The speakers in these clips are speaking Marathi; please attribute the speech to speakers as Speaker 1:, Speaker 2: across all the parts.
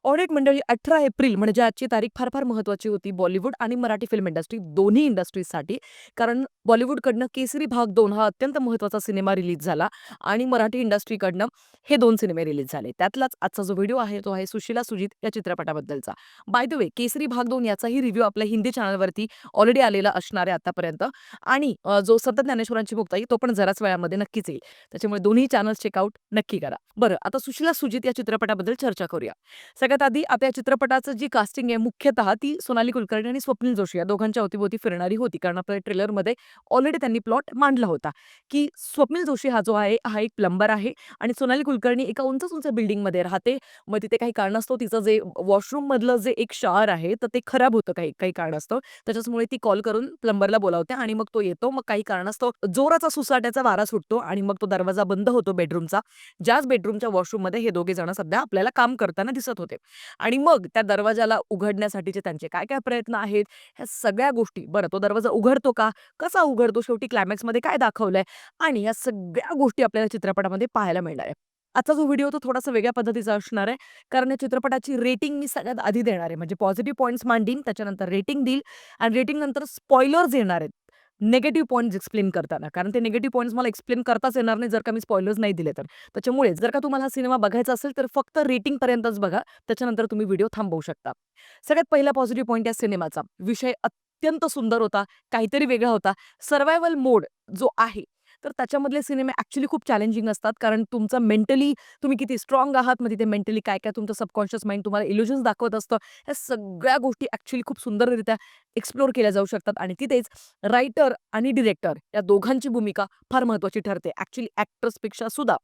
Speaker 1: ऑडिट मंडळी 18 एप्रिल म्हणजे आजची तारीख फार फार महत्त्वाची होती बॉलिवूड आणि मराठी फिल्म इंडस्ट्री दोन्ही इंडस्ट्रीजसाठी. कारण बॉलिवूडकडनं केसरी भाग 2 हा अत्यंत महत्त्वाचा सिनेमा रिलीज झाला आणि मराठी इंडस्ट्रीकडनं हे 2 सिनेमे रिलीज झाले. त्यातलाच आजचा जो व्हिडिओ आहे तो आहे सुशीला सुजित या चित्रपटाबद्दलचा. बाय द वे केसरी भाग 2 याचाही रिव्ह्यू आपल्या हिंदी चॅनलवरती ऑलरेडी आलेला असणार आहे आतापर्यंत आणि जो संत ज्ञानेश्वरांची मुक्ताई तो पण जराच वेळामध्ये नक्कीच येईल. त्याच्यामुळे दोन्ही चॅनल्स चेकआउट नक्की करा. बरं आता सुशीला सुजित या चित्रपटाबद्दल चर्चा करूया. सगळ्यात आधी आता या चित्रपटाचं जी कास्टिंग आहे मुख्यतः ती सोनाली कुलकर्णी आणि स्वप्नील जोशी या दोघांच्या अवतीभोवती फिरणारी होती. कारण आपल्या ट्रेलरमध्ये ऑलरेडी त्यांनी प्लॉट मांडला होता, की स्वप्नील जोशी हा जो आहे हा एक प्लंबर आहे आणि सोनाली कुलकर्णी एका उंच बिल्डिंगमध्ये राहते. मग तिथे काही कारणास्तव तिचं जे वॉशरूम मधलं जे एक शॉवर आहे तर ते खराब होतं काही काही कारणास्तव. त्याच्यामुळे ती कॉल करून प्लंबरला बोलावते आणि मग तो येतो. मग काही कारणास्तव जोराचा सुसाट्याचा वारा सुटतो आणि मग तो दरवाजा बंद होतो बेडरूमचा. ज्याच बेडरूमच्या वॉशरूममध्ये हे दोघे जण सध्या आपल्याला काम करताना दिसत होते. आणि मग त्या दरवाजाला उघडण्यासाठीचे त्यांचे काय-काय प्रयत्न आहेत, ह्या सगळ्या गोष्टी बरं तो दरवाजा उघडतो का? कसा उघडतो? शेवटी क्लायमॅक्समध्ये काय दाखवलंय? आणि ह्या सगळ्या गोष्टी आपल्याला चित्रपटामध्ये पाहायला मिळणार आहे. आजचा जो व्हिडिओ तो थोडासा वेगळ्या पद्धतीचा असणार आहे. कारण या चित्रपटाची रेटिंग मी सगळ्यात आधी देणार आहे. म्हणजे पॉझिटिव्ह पॉइंट्स मांडीन, त्याच्यानंतर रेटिंग देईल आणि रेटिंग नंतर स्पॉइलर्स येणार आहेत. निगेटिव्ह पॉइंट्स एक्सप्लेन करताना. कारण ते निगेटिव्ह पॉइंट्स मला एक्सप्लेन करताच येणार नाही जर का मी स्पॉइलर्स नाही दिले तर. त्याच्यामुळे जर का तुम्हाला हा सिनेमा बघायचा असेल तर फक्त रेटिंगपर्यंतच बघा. त्याच्यानंतर तुम्ही व्हिडिओ थांबवू शकता. सगळ्यात पहिला पॉझिटिव्ह पॉइंट या सिनेमाचा. विषय अत्यंत सुंदर होता, काहीतरी वेगळा होता. सर्व्हायव्हल मोड जो आहे, तर त्याच्यामधले सिनेमे ॲक्चुअली खूप चॅलेंजिंग असतात. कारण तुमचं मेंटली तुम्ही किती स्ट्राँग आहात, मग तिथे मेंटली काय-काय तुमचं सबकॉन्शियस माइंड तुम्हाला इल्युजन्स दाखवत असतं. ह्या सगळ्या गोष्टी ॲक्चुअली खूप सुंदररित्या एक्सप्लोर केल्या जाऊ शकतात आणि तिथेच रायटर आणि डिरेक्टर या दोघांची भूमिका फार महत्त्वाची ठरते. ॲक्चुअली ॲक्टर्सपेक्षा सुद्धा.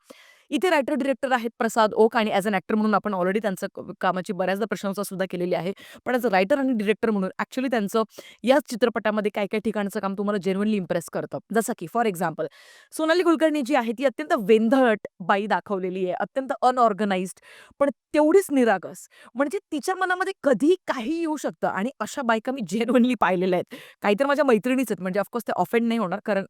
Speaker 1: इथे रायटर डिरेक्टर आहेत प्रसाद ओक आणि ॲज अन ॲक्टर म्हणून आपण ऑलरेडी त्यांचं कामाची बऱ्याचदा प्रशंसा सुद्धा केलेली आहे. पण ॲज अ रायटर आणि डिरेक्टर म्हणून ॲक्चुअली त्यांचं याच चित्रपटामध्ये काय-काय ठिकाणचं काम तुम्हाला जेन्युइनली इम्प्रेस करतं. जसं की फॉर एक्झाम्पल सोनाली कुलकर्णी जी आहे ती अत्यंत वेंधळट बाई दाखवलेली आहे. अत्यंत अनऑर्गनाइज्ड पण तेवढीच निरागस. म्हणजे तिच्या मनामध्ये कधीही काहीही येऊ शकतं आणि अशा बायका मी जेन्युइनली पाहिलेल्या आहेत. काही तर माझ्या मैत्रिणीच आहेत म्हणजे ऑफकोर्स ते ऑफेंड नाही होणार कारण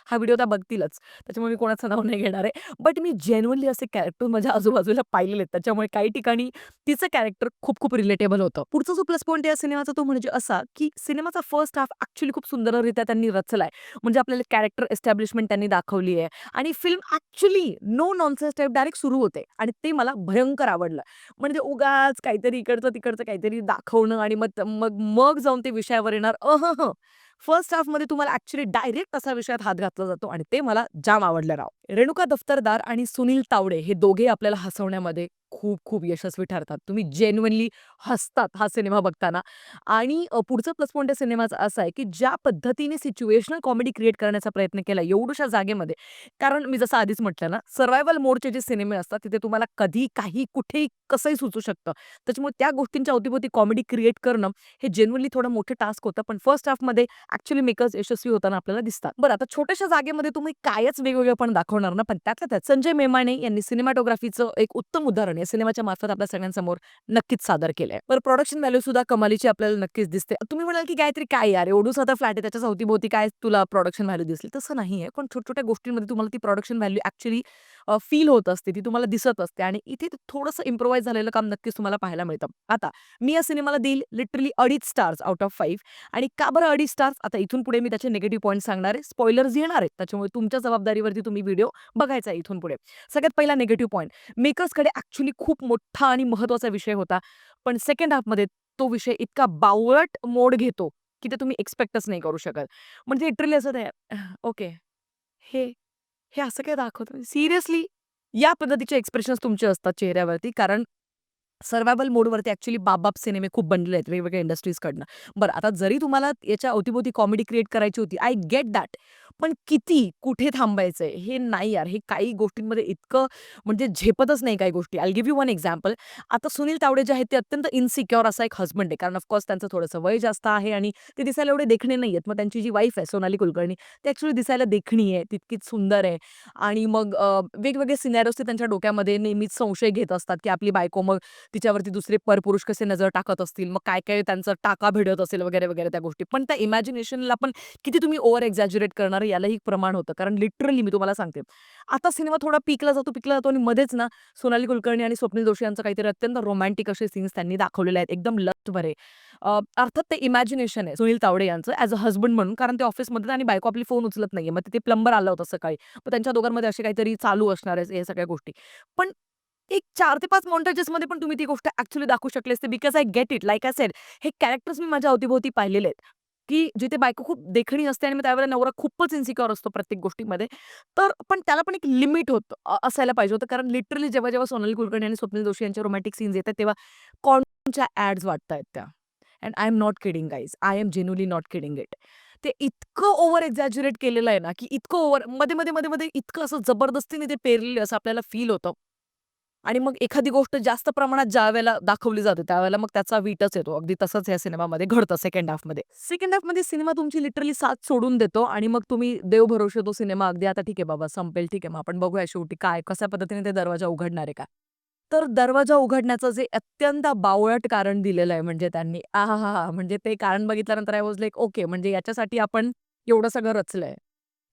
Speaker 1: हा व्हिडिओ त्या बघतीलच. त्याच्यामुळे मी कोणाचं नाव नाही घेणार आहे. बट मी जेन्युइनली असे कॅरेक्टर माझ्या आजूबाजूला पाहिलेले आहेत. त्याच्यामुळे काही ठिकाणी तिचं कॅरेक्टर खूप रिलेटेबल होतं. पुढचा जो प्लस पॉइंट या सिनेमाचा तो म्हणजे असा, की सिनेमाचा फर्स्ट हाल्फ ॲक्चुअली खूप सुंदररित्या त्यांनी रचलाय. म्हणजे आपल्याला कॅरेक्टर एस्टॅब्लिशमेंट त्यांनी दाखवली आहे आणि film actually no nonsense type direct सुरू होते आणि ते मला भयंकर आवडलं. म्हणजे उगाच काहीतरी इकडचं-तिकडचं काहीतरी दाखवणं आणि मग मग मग जाऊन ते विषयावर येणार. फर्स्ट हाल्फमध्ये तुम्हाला ॲक्चुअली डायरेक्ट असा विषयात हात घातला जातो आणि ते मला जाम आवडलं राव. रेणुका दफ्तरदार आणि सुनील तावडे हे दोघे आपल्याला हसवण्यामध्ये खूप यशस्वी ठरतात. तुम्ही जेन्युइनली हसतात हा सिनेमा बघताना आणि पुढचा प्लस पॉइंट या सिनेमाचा असा आहे, की ज्या पद्धतीने सिच्युएशनल कॉमेडी क्रिएट करण्याचा प्रयत्न केला एवढ्याशा जागेमध्ये. कारण मी जसं आधीच म्हटलं ना, सर्व्हायव्हल मोडचे जे सिनेमे असतात तिथे तुम्हाला कधी, काही, कुठेही, कसंही सुचू शकतं. त्याच्यामुळे त्या गोष्टींच्या अवतीभोवती कॉमेडी क्रिएट करणं हे जेन्युइनली थोडं मोठं टास्क होतं. पण फर्स्ट हाल्फमध्ये ॲक्चुअली मेकर्स यशस्वी होताना आपल्याला दिसतात. बरं आता छोट्याशा जागेमध्ये तुम्ही कायच वेगवेगळेपण दाखवणार ना, पण त्यातल्या त्यात संजय मेमाने यांनी सिनेमॅटोग्राफीचं एक उत्तम उदाहरण या सिनेमाच्या मार्फत आपल्या सगळ्यांसमोर नक्कीच सादर केलंय. बरं प्रोडक्शन व्हॅल्यू सुद्धा कमालीची आपल्याला नक्कीच दिसते. तुम्ही म्हणाल की गायत्री काय यार एवढूसा आता फ्लॅट आहे त्याच्या अवतीभोवती काय तुला प्रोडक्शन व्हॅल्यू दिसली. तसं नाहीये. पण छोट्या-छोट्या गोष्टींमध्ये तुम्हाला ती प्रोडक्शन व्हॅल्यू ॲक्चुअली फील होत असते. ती तुम्हाला दिसत असते आणि इथे थोडंसं इम्प्रोवाइज झालेलं काम नक्कीच तुम्हाला पाहायला मिळतं. आता मी या सिनेमाला देईल लिटरली 2.5 स्टार्स आउट ऑफ 5 आणि का बरं 2.5 स्टार्स? आता इथून पुढे मी त्याचे निगेटिव्ह पॉइंट सांगणार आहे. स्पॉइलर्स येणार आहेत. त्याच्यामुळे तुमच्या जबाबदारीवरती तुम्ही व्हिडिओ बघायचा आहे इथून पुढे. सगळ्यात पहिला निगेटिव्ह पॉइंट मेकर्सकडे ॲक्चुअली खूप मोठा आणि महत्त्वाचा विषय होता. पण सेकंड हाल्फमध्ये तो विषय इतका बावळट मोड घेतो, की ते तुम्ही एक्स्पेक्टच नाही करू शकत. म्हणजे लिटरली असं ते ओके. हे हे असं काय दाखवतोय? सिरियसली? या पद्धतीचे एक्सप्रेशन्स तुमचे असतात चेहऱ्यावरती कारण सर्व्हायव्हल मोडवरती ॲक्चुअली बाप सिनेमे खूप बनलेले आहेत वेगवेगळ्या इंडस्ट्रीजकडनं. बरं आता जरी तुम्हाला याच्या अवतीभोवती कॉमेडी क्रिएट करायची होती, आय गेट दॅट. पण किती, कुठे थांबायचंय? हे नाही यार. हे काही गोष्टींमध्ये इतकं म्हणजे झेपतच नाही काही गोष्टी. I give you one example. आता सुनील तावडे जे आहेत ते अत्यंत इन्सिक्युअर असा एक हसबंड आहे. कारण ऑफकोर्स त्यांचं थोडंसं वय जास्त आहे आणि ते दिसायला एवढे देखणे नाहीयेत. मग त्यांची जी वाईफ आहे सोनाली कुलकर्णी, ती ॲक्चुअली दिसायला देखणी आहे, तितकीच सुंदर आहे आणि मग वेगवेगळे सिनॅरिओज ते त्यांच्या डोक्यामध्ये नेहमीच संशय घेत असतात, की आपली बायको मग तिच्यावरती दुसरे परपुरुष कसे नजर टाकत असतील, मग काय-काय त्यांचा टाका भिडत असेल वगैरे त्या गोष्टी. पण त्या इमॅजिनेशनला पण किती तुम्ही ओव्हर एक्झॅज्युरेट करणार यालाही एक प्रमाण होतं. कारण लिटरली मी तुम्हाला सांगते, आता सिनेमा थोडा पीकला जातो आणि मध्येच ना सोनाली कुलकर्णी आणि स्वप्नील जोशी यांचं काहीतरी अत्यंत रोमॅन्टिक असे सीन्स त्यांनी दाखवलेले आहेत. एकदम लस्ट भरे. अर्थात ते इमॅजिनेशन आहे सुनील तावडे यांचं ॲज अ हसबंड म्हणून. कारण ते ऑफिसमध्ये आणि बायको आपली फोन उचलत नाहीये. मग तिथे प्लंबर आला होता सकाळी. मग त्यांच्या दोघांमध्ये असे काहीतरी चालू असणार आहे, या सगळ्या गोष्टी. पण एक 4 ते 5 मॉन्टाजेसमध्ये पण तुम्ही ती गोष्ट ॲक्चुअली दाखवू शकले असते because I get it. Like I said, हे कॅरेक्टर्स मी माझ्या अवतीभोवती पाहिलेले आहेत, की जिथे बायको खूप देखणी असते आणि मग त्यावेळेला नवरा खूपच इन्सिक्युअर असतो प्रत्येक गोष्टीमध्ये. तर पण त्याला पण एक लिमिट होतं असायला पाहिजे होतं. कारण लिटरली जेव्हा सोनाली कुलकर्णी आणि स्वप्नील जोशी यांचे रोमॅन्टिक सीन्स येतात, तेव्हा कॉन्डोमच्या ॲड्स वाटतायत त्या. And I am not kidding guys. I am genuinely not kidding it. ते इतकं ओव्हर एक्झॅज्युरेट केलेलं आहे ना, की इतकं ओव्हर मध्ये इतकं असं जबरदस्तीने ते पेरलेलं असं आपल्याला फील होतं. आणि मग एखादी गोष्ट जास्त प्रमाणात ज्यावेळेला दाखवली जाते, त्यावेळेला मग त्याचा वीटच येतो. अगदी तसंच या सिनेमामध्ये घडतं सेकंड हाल्फमध्ये. सेकंड हाल्फमध्ये सिनेमा तुमची लिटरली साथ सोडून देतो आणि मग तुम्ही देव भरोसे तो सिनेमा अगदी आता ठीक आहे बाबा संपेल, ठीक आहे मग आपण बघूया शेवटी काय कशा पद्धतीने ते दरवाजा उघडणार आहे का? तर दरवाजा उघडण्याचं जे अत्यंत बावळट कारण दिलेलं आहे म्हणजे त्यांनी आहाहा! म्हणजे ते कारण बघितल्यानंतर आय वॉज लाइक ओके म्हणजे याच्यासाठी आपण एवढं सगळं रचलंय.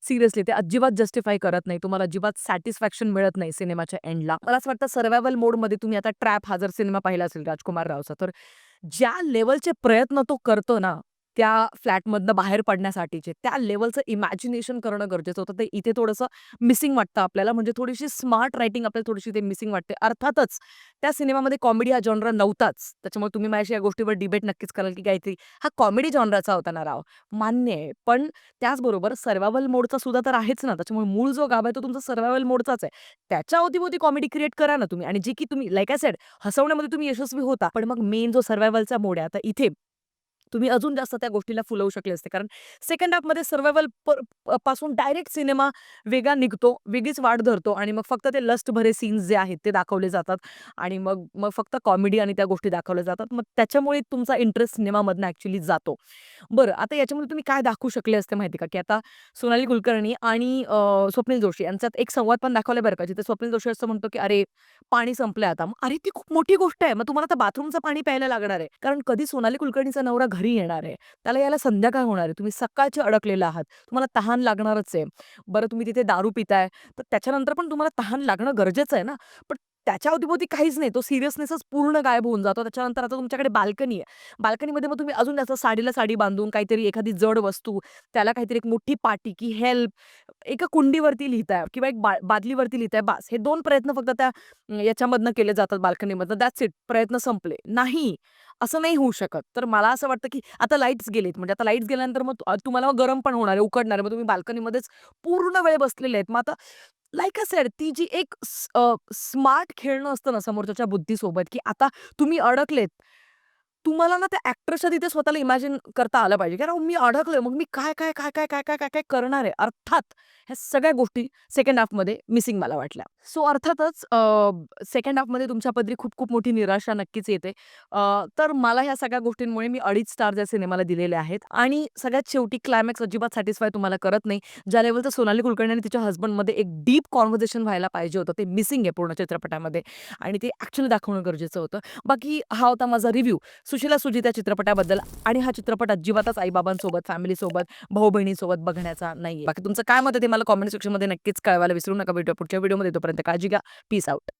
Speaker 1: सिरियसली ते अजिबात जस्टिफाय करत नाही. तुम्हाला अजिबात सॅटिस्फॅक्शन मिळत नाही सिनेमाच्या एंडला. मला असं वाटतं सर्व्हायव्हल मोडमध्ये तुम्ही आता ट्रॅप हा जर सिनेमा पाहिला असेल राजकुमार रावचा, तर ज्या लेव्हलचे प्रयत्न तो करतो ना, त्या फ्लॅटमधनं बाहेर पडण्यासाठीचे, त्या लेव्हलचं इमॅजिनेशन करणं गरजेचं होतं. ते इथे थोडंसं मिसिंग वाटतं आपल्याला. म्हणजे थोडीशी स्मार्ट रायटिंग आपल्याला थोडीशी ते मिसिंग वाटते. अर्थातच त्या सिनेमामध्ये कॉमेडी हा जॉनरा नव्हताच. त्याच्यामुळे तुम्ही माझ्याशी या गोष्टीवर डिबेट नक्कीच कराल, की काहीतरी हा कॉमेडी जॉनराचा होता ना राव. मान्य आहे. पण त्याचबरोबर सर्व्हायव्हल मोडचा सुद्धा तर आहेच ना. त्याच्यामुळे मूळ जो गाभा आहे तो तुमचा सर्व्हायव्हल मोडचाच आहे. त्याच्या अवती-भोवती कॉमेडी क्रिएट करा ना तुम्ही आणि जी की तुम्ही लाइक आय सेड हसवण्यामध्ये तुम्ही यशस्वी होता. पण मग मेन जो सर्व्हायव्हलचा मोड आहे आता इथे तुम्ही अजून जास्त त्या गोष्टीला फुलवू शकले असते. कारण सेकंड हाल्फमध्ये सर्व्हायव्हल पासून डायरेक्ट सिनेमा वेगळा निघतो, वेगळीच वाट धरतो आणि मग फक्त ते लस्ट भरे सीन्स जे आहेत ते दाखवले जातात आणि मग मग फक्त कॉमेडी आणि त्या गोष्टी दाखवल्या जातात. मग त्याच्यामुळे तुमचा इंटरेस्ट सिनेमामधनं ॲक्चुअली जातो. बरं, आता याच्यामध्ये तुम्ही काय दाखवू शकले असते माहिती का, की आता सोनाली कुलकर्णी आणि स्वप्नील जोशी यांच्यात एक संवाद पण दाखवलाय बरं का, जिथे स्वप्नील जोशी असं म्हणतो, की "अरे, पाणी संपलंय आता." मग अरे, ती खूप मोठी गोष्ट आहे. मग तुम्हाला आता बाथरूमचं पाणी प्यायला लागणार आहे. कारण कधी सोनाली कुलकर्णीचा नवरा घरी येणार आहे. त्याला यायला संध्याकाळ होणार आहे. तुम्ही सकाळचे अडकलेले आहात. तुम्हाला तहान लागणारच आहे. बरं, तुम्ही तिथे दारू पिताय, तर त्याच्यानंतर पण तुम्हाला तहान लागणं गरजेचं आहे ना. पण त्याच्या अवती काहीच नाही. तो सीरियसनेसच पूर्ण गायब होऊन जातो. त्याच्यानंतर आता तुमच्याकडे बाल्कनी आहे. बाल्कनीमध्ये मग तुम्ही अजून जास्त साडीला साडी बांधून काहीतरी एखादी जड वस्तू, त्याला काहीतरी एक मोठी पाटी की हेल्प, एका कुंडीवरती लिहिताय किंवा एक बादलीवरती लिहिताय बास. हे 2 प्रयत्न फक्त त्या याच्यामधनं केले जातात बाल्कनीमधनं. That's it. प्रयत्न संपले. नाही, असं नाही होऊ शकत. तर मला असं वाटतं, की आता लाईट्स गेलेत म्हणजे आता लाईट्स गेल्यानंतर मग तुम्हाला मग गरम पण होणार आहे, उकडणार आहे. मग तुम्ही बाल्कनीमध्येच पूर्ण वेळ बसलेले आहेत. मग आता लाइक आय सेड ती जी एक स्मार्ट खेळणं असतं ना समोरच्याच्या बुद्धीसोबत, की आता तुम्ही अडकलेत. तुम्हाला ना त्या ॲक्टरच्या तिथे स्वतःला इमॅजिन करता आलं पाहिजे, की अरे मी अडकलोय, मग मी काय करणार आहे? अर्थात ह्या सगळ्या गोष्टी सेकंड हाल्फमध्ये मिसिंग मला वाटल्या. सो अर्थातच सेकंड हाल्फमध्ये तुमच्या पदरी खूप मोठी निराशा नक्कीच येते. तर मला ह्या सगळ्या गोष्टींमुळे मी 2.5 स्टार या सिनेमाला दिलेले आहेत आणि सगळ्यात शेवटी क्लायमॅक्स अजिबात सॅटिस्फाय तुम्हाला करत नाही. ज्या लेव्हलचं सोनाली कुलकर्णी आणि तिच्या हसबंडमध्ये एक डीप कन्व्हर्सेशन व्हायला पाहिजे होतं, ते मिसिंग आहे पूर्ण चित्रपटामध्ये आणि ते ॲक्चुअली दाखवणं गरजेचं होतं. बाकी हा होता माझा रिव्ह्यू सुशिला सुजित या चित्रपटाबद्दल आणि हा चित्रपट अजिबातच आई-बाबांसोबत, फॅमिलीसोबत, भाऊ-बहिणीसोबत बघण्याचा नाहीये. बाकी तुमचं काय मत आहे ते मला कमेंट सेक्शनमध्ये नक्कीच कळवायला विसरू नका. भेटूया पुढच्या व्हिडिओमध्ये. तोपर्यंत काळजी घ्या. Peace out.